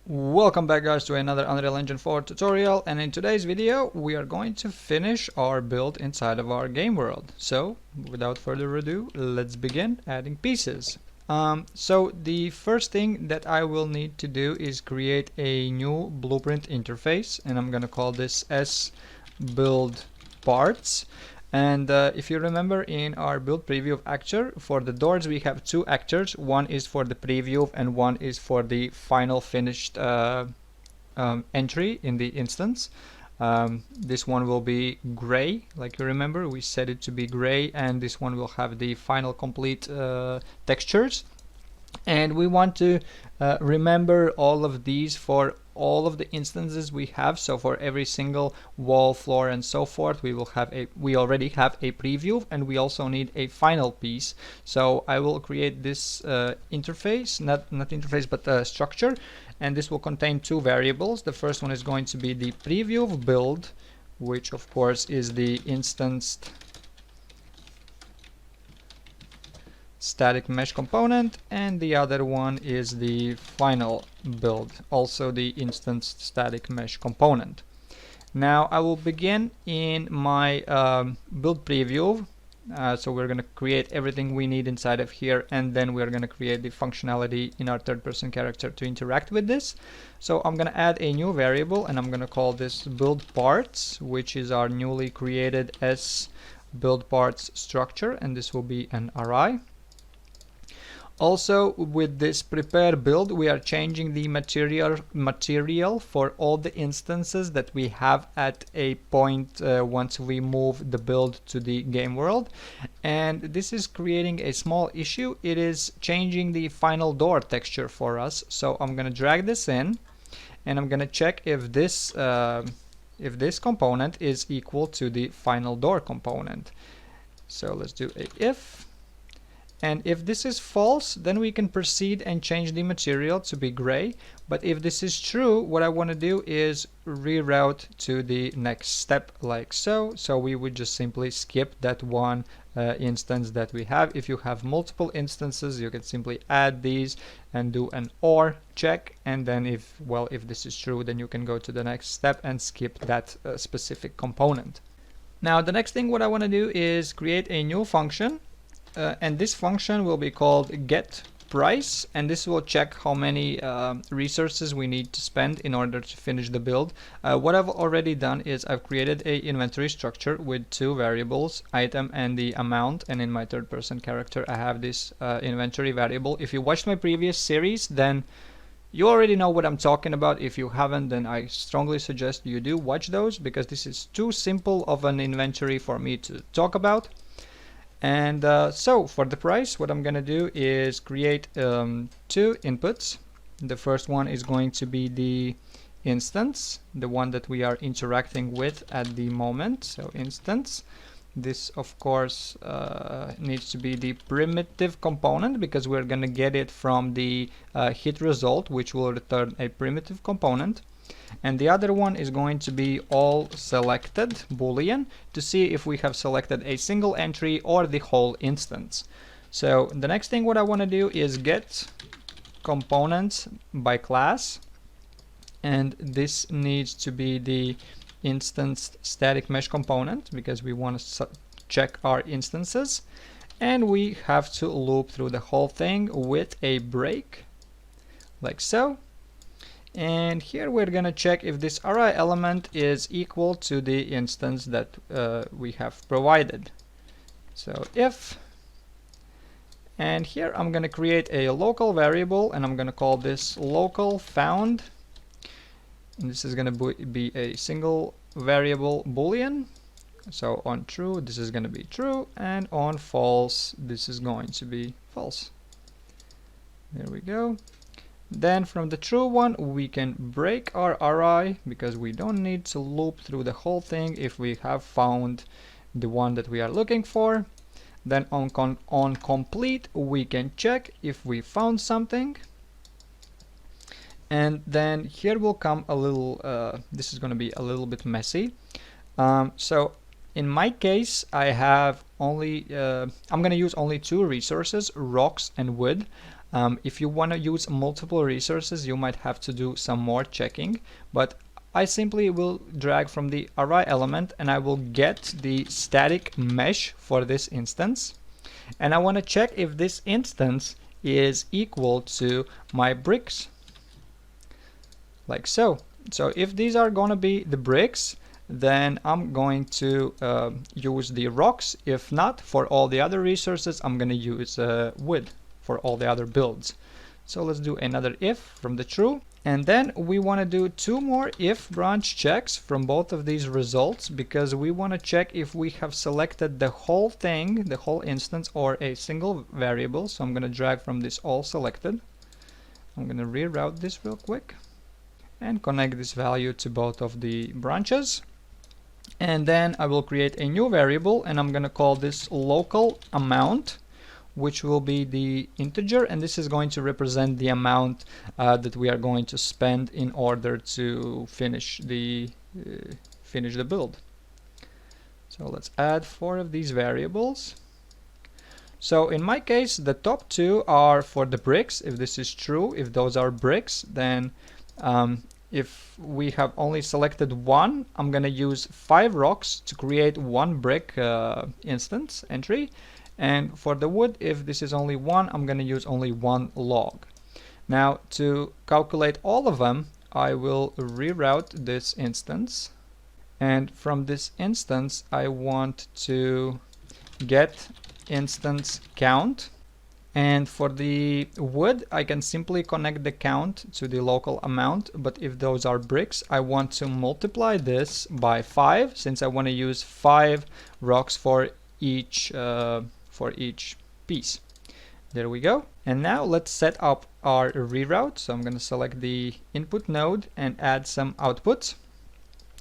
Welcome back, guys, to another Unreal Engine 4 tutorial, and in today's video we are going to finish our build inside of our game world. So without further ado, let's begin adding pieces. So the first thing that I will need to do is create a new blueprint interface, and I'm gonna call this S build parts. And if you remember, in our build preview of actor, for the doors we have two actors. One is for the preview and one is for the final finished entry in the instance. This one will be gray, like you remember, we set it to be gray, and this one will have the final complete textures. And we want to remember all of these for all of the instances we have. So for every single wall, floor, and so forth, we already have a preview, and we also need a final piece. So I will create this interface, not interface, but structure, and this will contain two variables. The first one is going to be the preview build, which of course is the instanced static mesh component, and the other one is the final build, also the instanced static mesh component. Now I will begin in my build preview. So we're going to create everything we need inside of here, and then we're going to create the functionality in our third-person character to interact with this. So I'm going to add a new variable, and I'm going to call this build parts, which is our newly created S build parts structure, and this will be an array. Also, with this prepare build, we are changing the material for all the instances that we have at a point once we move the build to the game world. And this is creating a small issue. It is changing the final door texture for us. So I'm going to drag this in, and I'm going to check if this component is equal to the final door component. So let's do a if. And if this is false, then we can proceed and change the material to be gray. But if this is true, what I want to do is reroute to the next step, like so. So we would just simply skip that one instance that we have. If you have multiple instances, you can simply add these and do an OR check. And then if this is true, then you can go to the next step and skip that specific component. Now, the next thing what I want to do is create a new function. And this function will be called get price, and this will check how many resources we need to spend in order to finish the build. What I've already done is I've created a inventory structure with two variables, item and the amount, and in my third person character I have this inventory variable. If you watched my previous series, then you already know what I'm talking about. If you haven't, then I strongly suggest you do watch those, because this is too simple of an inventory for me to talk about. And so for the price, what I'm going to do is create two inputs. The first one is going to be the instance, the one that we are interacting with at the moment. So instance. This, of course, needs to be the primitive component, because we're going to get it from the hit result, which will return a primitive component. And the other one is going to be all selected boolean, to see if we have selected a single entry or the whole instance. So the next thing what I want to do is get components by class, and this needs to be the instanced static mesh component, because we want to check our instances, and we have to loop through the whole thing with a break, like so. And here we're going to check if this array element is equal to the instance that we have provided. So if, and here I'm going to create a local variable, and I'm going to call this local found, and this is going to be a single variable boolean. So on true, this is going to be true, and on false, this is going to be false. There we go. Then from the true one, we can break our array, because we don't need to loop through the whole thing if we have found the one that we are looking for. Then on complete, we can check if we found something. And then here will come a little, this is going to be a little bit messy. So in my case, I have only, I'm going to use only two resources, rocks and wood. If you want to use multiple resources, you might have to do some more checking, but I simply will drag from the array element and I will get the static mesh for this instance. And I want to check if this instance is equal to my bricks, like so. So if these are going to be the bricks, then I'm going to use the rocks. If not, for all the other resources, I'm going to use wood for all the other builds. So let's do another if from the true. And then we want to do 2 more if branch checks from both of these results, because we want to check if we have selected the whole thing, the whole instance, or a single variable. So I'm going to drag from this all selected. I'm going to reroute this real quick and connect this value to both of the branches. And then I will create a new variable and I'm going to call this local amount, which will be the integer, and this is going to represent the amount that we are going to spend in order to finish the build. So let's add 4 of these variables. So in my case, the top 2 are for the bricks. If this is true, if those are bricks, then if we have only selected 1, I'm going to use 5 rocks to create 1 brick instance entry. And for the wood, if this is only 1, I'm going to use only 1 log. Now to calculate all of them, I will reroute this instance. And from this instance, I want to get instance count. And for the wood, I can simply connect the count to the local amount. But if those are bricks, I want to multiply this by 5, since I want to use 5 rocks for each piece. There we go. And now let's set up our reroute. So I'm going to select the input node and add some outputs.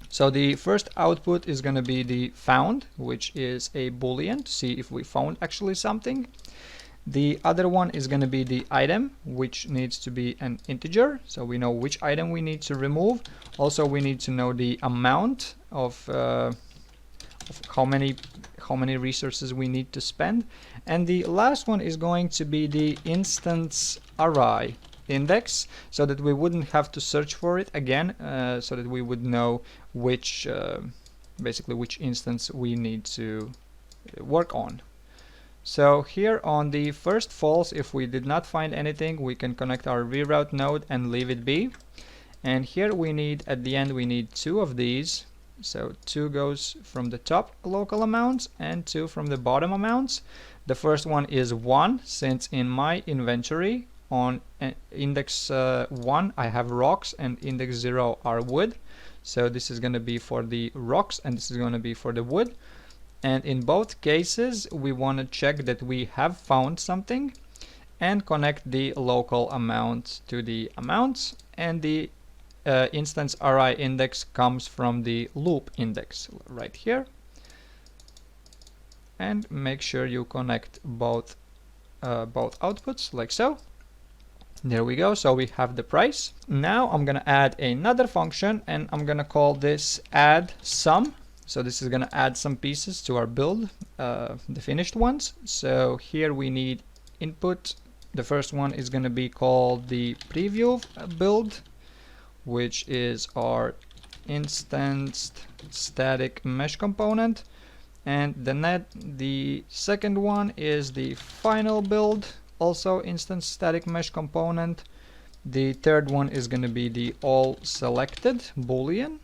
So the first output is going to be the found, which is a boolean to see if we found actually something. The other one is going to be the item, which needs to be an integer, so we know which item we need to remove. Also, we need to know the amount of how many resources we need to spend. And the last one is going to be the instance array index, so that we wouldn't have to search for it again, so that we would know which basically which instance we need to work on. So here on the first false, if we did not find anything, we can connect our reroute node and leave it be. And here we need, at the end, we need 2 of these. So 2 goes from the top local amounts and 2 from the bottom amounts. The first one is 1, since in my inventory on index 1 I have rocks and index 0 are wood. So this is going to be for the rocks and this is going to be for the wood. And in both cases, we want to check that we have found something and connect the local amount to the amounts. And the instance array index comes from the loop index right here. And make sure you connect both outputs like so. There we go. So we have the price. Now I'm going to add another function and I'm going to call this add sum. So this is going to add some pieces to our build, the finished ones. So here we need input. The first one is going to be called the preview build, which is our instanced static mesh component. And the second one is the final build, also instance static mesh component. The third one is going to be the all selected boolean.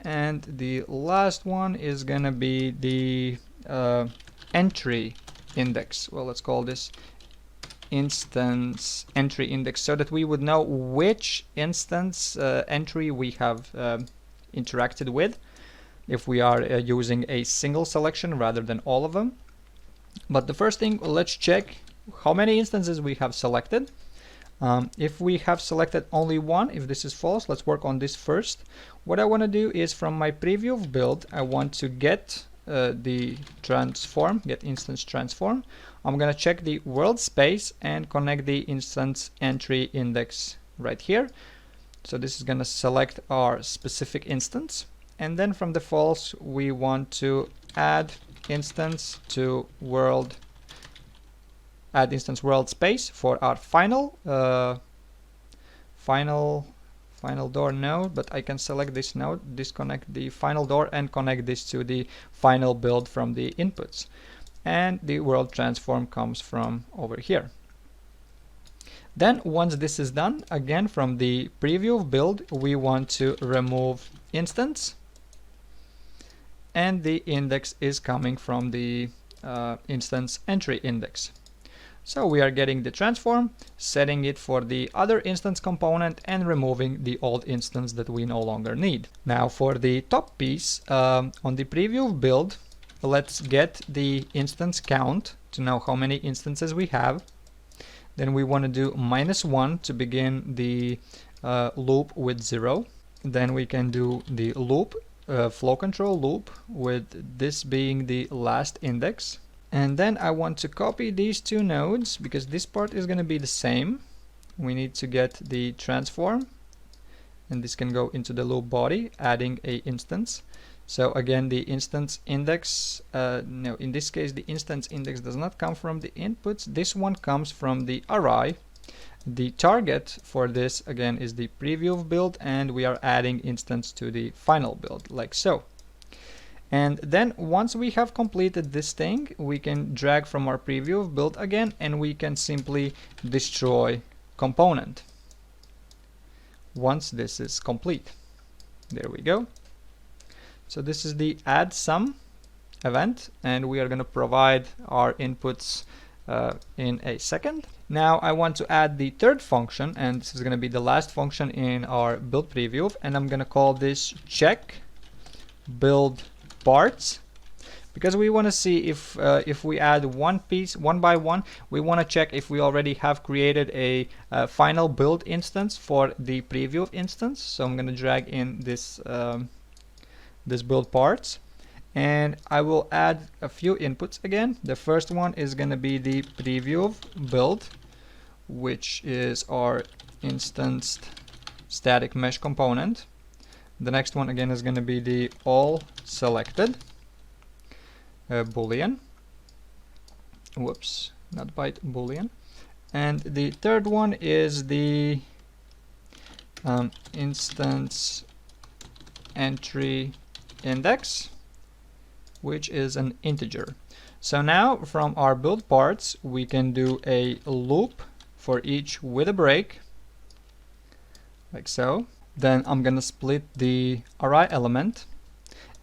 And the last one is going to be the entry index. Well, let's call this instance entry index, so that we would know which instance entry we have interacted with, if we are using a single selection rather than all of them. But the first thing, let's check how many instances we have selected. If we have selected only 1, if this is false, let's work on this first. What I want to do is from my preview build, I want to get the transform, get instance transform. I'm going to check the world space and connect the instance entry index right here. So this is going to select our specific instance. And then from the false, we want to add instance to world add instance world space for our final door node, but I can select this node, disconnect the final door, and connect this to the final build from the inputs. And the world transform comes from over here. Then once this is done, again from the preview of build, we want to remove instance, and the index is coming from the instance entry index. So we are getting the transform, setting it for the other instance component, and removing the old instance that we no longer need. Now for the top piece, on the preview of build, let's get the instance count to know how many instances we have. Then we want to do -1 to begin the loop with 0. Then we can do the loop, flow control loop, with this being the last index. And then I want to copy these two nodes because this part is going to be the same. We need to get the transform, and this can go into the loop body, adding a instance. So again, the instance index, no, in this case the instance index does not come from the inputs. This one comes from the array. The target for this again is the preview of build, and we are adding instance to the final build, like so. And then once we have completed this thing, we can drag from our preview of build again, and we can simply destroy component once this is complete. There we go. So this is the add sum event, and we are going to provide our inputs in a second. Now I want to add the third function, and this is going to be the last function in our build preview, and I'm going to call this check build parts, because we want to see if we add one piece one by one, we want to check if we already have created a final build instance for the preview instance. So I'm going to drag in this this build parts, and I will add a few inputs again. The first one is going to be the preview of build, which is our instanced static mesh component. The next one again is going to be the all selected boolean. Whoops, not byte, boolean. And the third one is the instance entry index, which is an integer. So now from our build parts, we can do a loop for each with a break, like so. Then I'm gonna split the array element,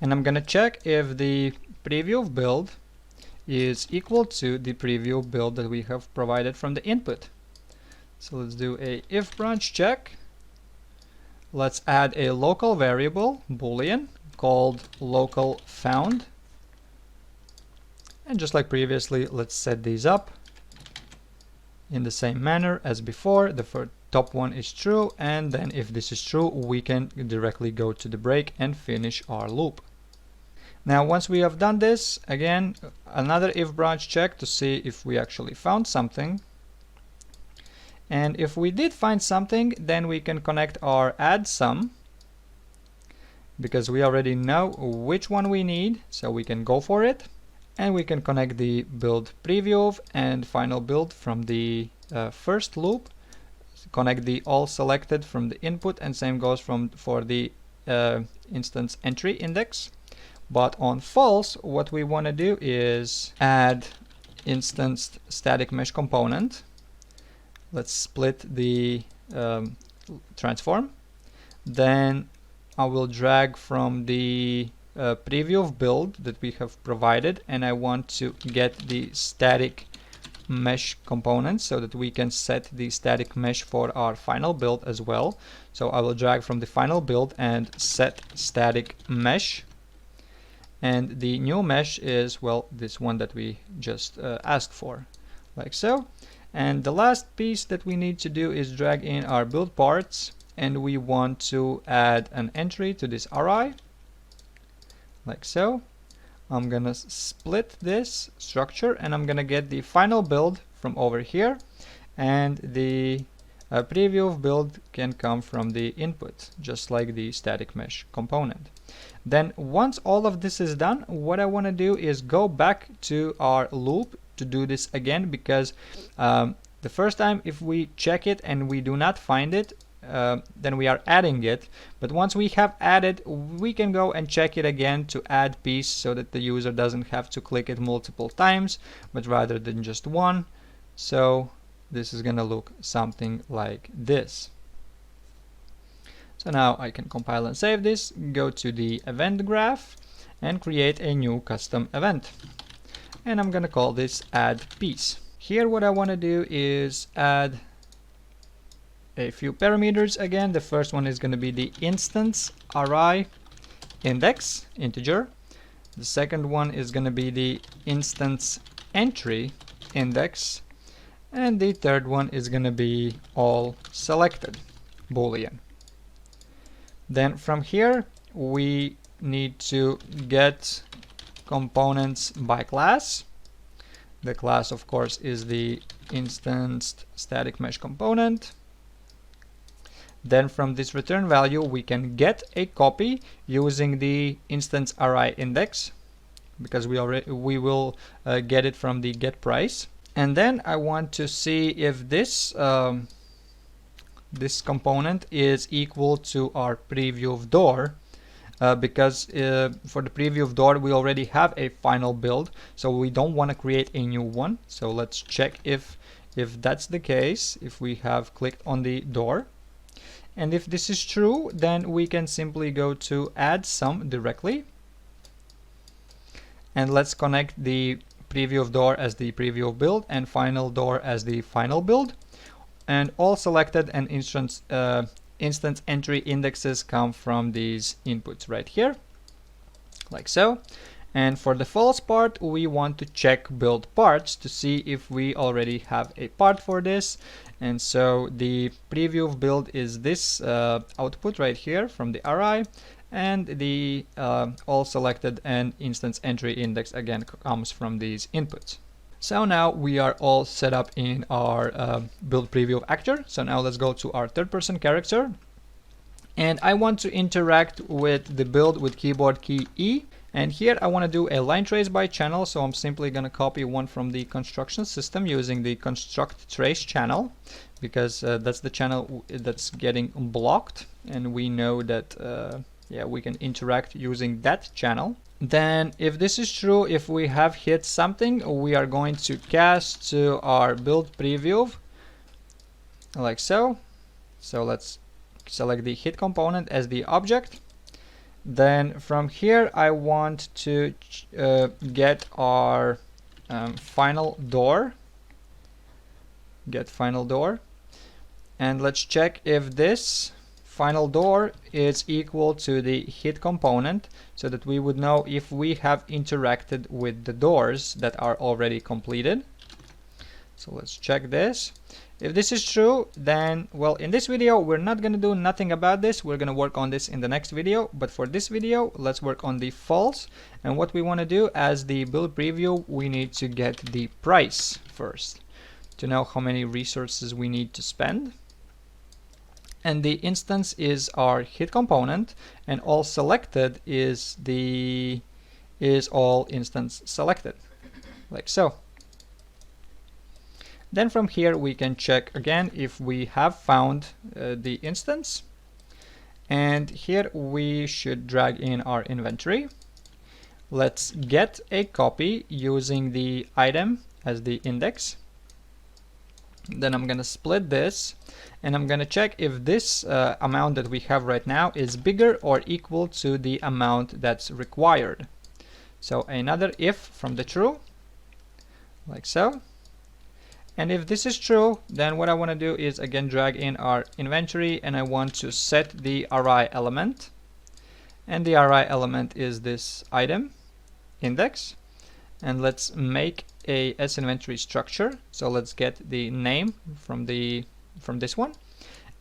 and I'm gonna check if the preview of build is equal to the preview of build that we have provided from the input. So let's do a if branch check. Let's add a local variable boolean called local found, and just like previously, let's set these up in the same manner as before. The top one is true, and then if this is true, we can directly go to the break and finish our loop. Now once we have done this, again another if branch check to see if we actually found something. And if we did find something, then we can connect our add sum, because we already know which one we need, so we can go for it. And we can connect the build preview of and final build from the first loop, connect the all selected from the input, and same goes for the instance entry index. But on false, what we want to do is add instance static mesh component. Let's split the transform. Then I will drag from the preview of build that we have provided, and I want to get the static mesh component so that we can set the static mesh for our final build as well. So I will drag from the final build and set static mesh, and the new mesh is, well, this one that we just asked for, like so. And the last piece that we need to do is drag in our build parts, and we want to add an entry to this array, like so. I'm gonna split this structure, and I'm gonna get the final build from over here, and the preview of build can come from the input, just like the static mesh component. Then once all of this is done, what I want to do is go back to our loop to do this again, because the first time if we check it and we do not find it, then we are adding it. But once we have added, we can go and check it again to add piece, so that the user doesn't have to click it multiple times, but rather than just one. So this is gonna look something like this. So now I can compile and save this, go to the event graph and create a new custom event. And I'm gonna call this add piece. Here what I want to do is add a few parameters again. The first one is going to be the instance array index, integer. The second one is going to be the instance entry index. And the third one is going to be all selected, Boolean. Then from here we need to get components by class. The class, of course, is the instanced static mesh component. Then from this return value we can get a copy using the instance array index, because we will get it from the get price. And then I want to see if this this component is equal to our preview of door, because for the preview of door we already have a final build, so we don't want to create a new one. So let's check if that's the case, if we have clicked on the door. And if this is true, then we can simply go to add sum directly. And let's connect the preview of door as the preview of build and final door as the final build. And all selected and instance entry indexes come from these inputs right here, like so. And for the false part, we want to check build parts to see if we already have a part for this. And so the preview of build is this output right here from the array, and the all selected and instance entry index again comes from these inputs. So now we are all set up in our build preview of actor. So now let's go to our third person character, and I want to interact with the build with keyboard key E. And here I want to do a line trace by channel, so I'm simply going to copy one from the construction system using the construct trace channel, because that's the channel that's getting blocked, and we know that yeah, we can interact using that channel. Then if this is true, if we have hit something, we are going to cast to our build preview like so. So let's select the hit component as the object. Then from here I want to get our final door, and let's check if this final door is equal to the hit component, so that we would know if we have interacted with the doors that are already completed. So let's check this. If this is true, then, well, in this video we're not going to do nothing about this. We're going to work on this in the next video, but for this video let's work on the false. And what we want to do as the build preview, we need to get the price first to know how many resources we need to spend. And the instance is our hit component, and all selected is all instance selected, like so. Then from here we can check again if we have found the instance, and here we should drag in our inventory. Let's get a copy using the item as the index. Then I'm gonna split this, and I'm gonna check if this amount that we have right now is bigger or equal to the amount that's required. So another if from the true, like so. And if this is true, then what I want to do is again drag in our inventory, and I want to set the array element, and the array element is this item index. And let's make a inventory structure. So let's get the name from this one,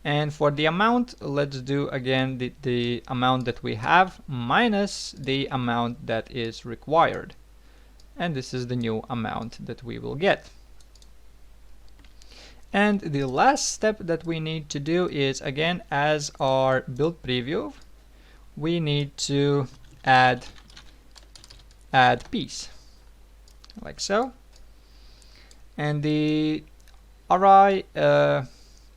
and for the amount, let's do again the amount that we have minus the amount that is required, and this is the new amount that we will get. And the last step that we need to do is, again, as our build preview, we need to add piece, like so. And the RI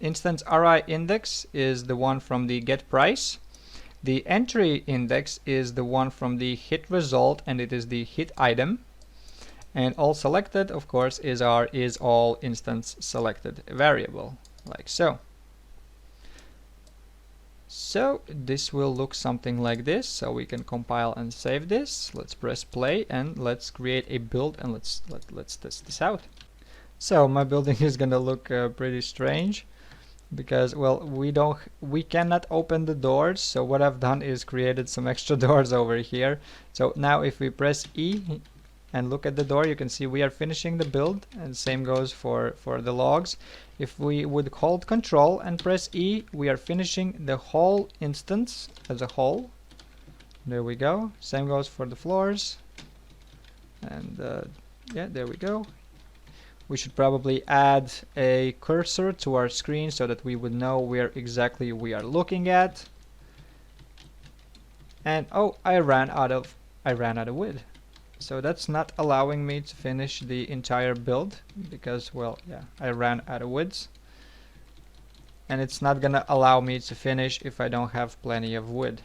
instance RI index is the one from the get price. The entry index is the one from the hit result, and it is the hit item. And all selected, of course, is our is all instance selected variable, like so. So this will look something like this. So we can compile and save this. Let's press play and let's create a build, and let's test this out. So my building is gonna look pretty strange because, well, we cannot open the doors. So what I've done is created some extra doors over here. So now if we press E and look at the door, you can see we are finishing the build, and same goes for the logs. If we would hold Control and press E, we are finishing the whole instance as a whole. There we go. Same goes for the floors. And yeah, there we go. We should probably add a cursor to our screen so that we would know where exactly we are looking at. And oh, I ran out of wood. So that's not allowing me to finish the entire build because, well, yeah, I ran out of woods. And it's not gonna allow me to finish if I don't have plenty of wood.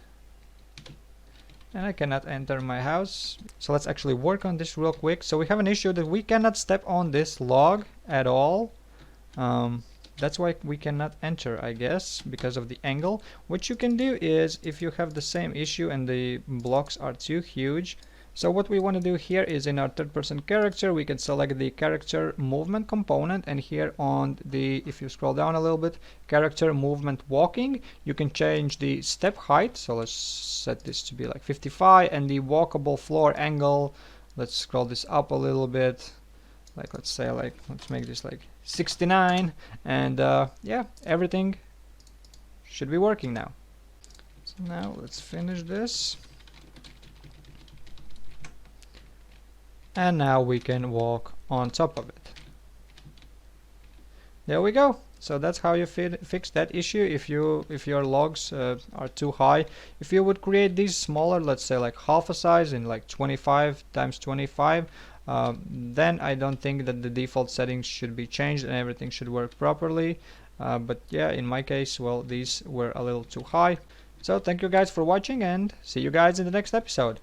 And I cannot enter my house. So let's actually work on this real quick. So we have an issue that we cannot step on this log at all. That's why we cannot enter, I guess, because of the angle. What you can do is, if you have the same issue and the blocks are too huge, so what we want to do here is in our third-person character, we can select the character movement component, and here on the, if you scroll down a little bit, character movement walking, you can change the step height. So let's set this to be like 55, and the walkable floor angle, let's scroll this up a little bit, like let's say like, let's make this like 69, and yeah, everything should be working now. So now let's finish this. And now we can walk on top of it. There we go. So that's how you fix that issue if your logs are too high. If you would create these smaller, let's say like half a size in like 25 times 25, then I don't think that the default settings should be changed and everything should work properly. But yeah, in my case, well, these were a little too high. So thank you guys for watching, and see you guys in the next episode.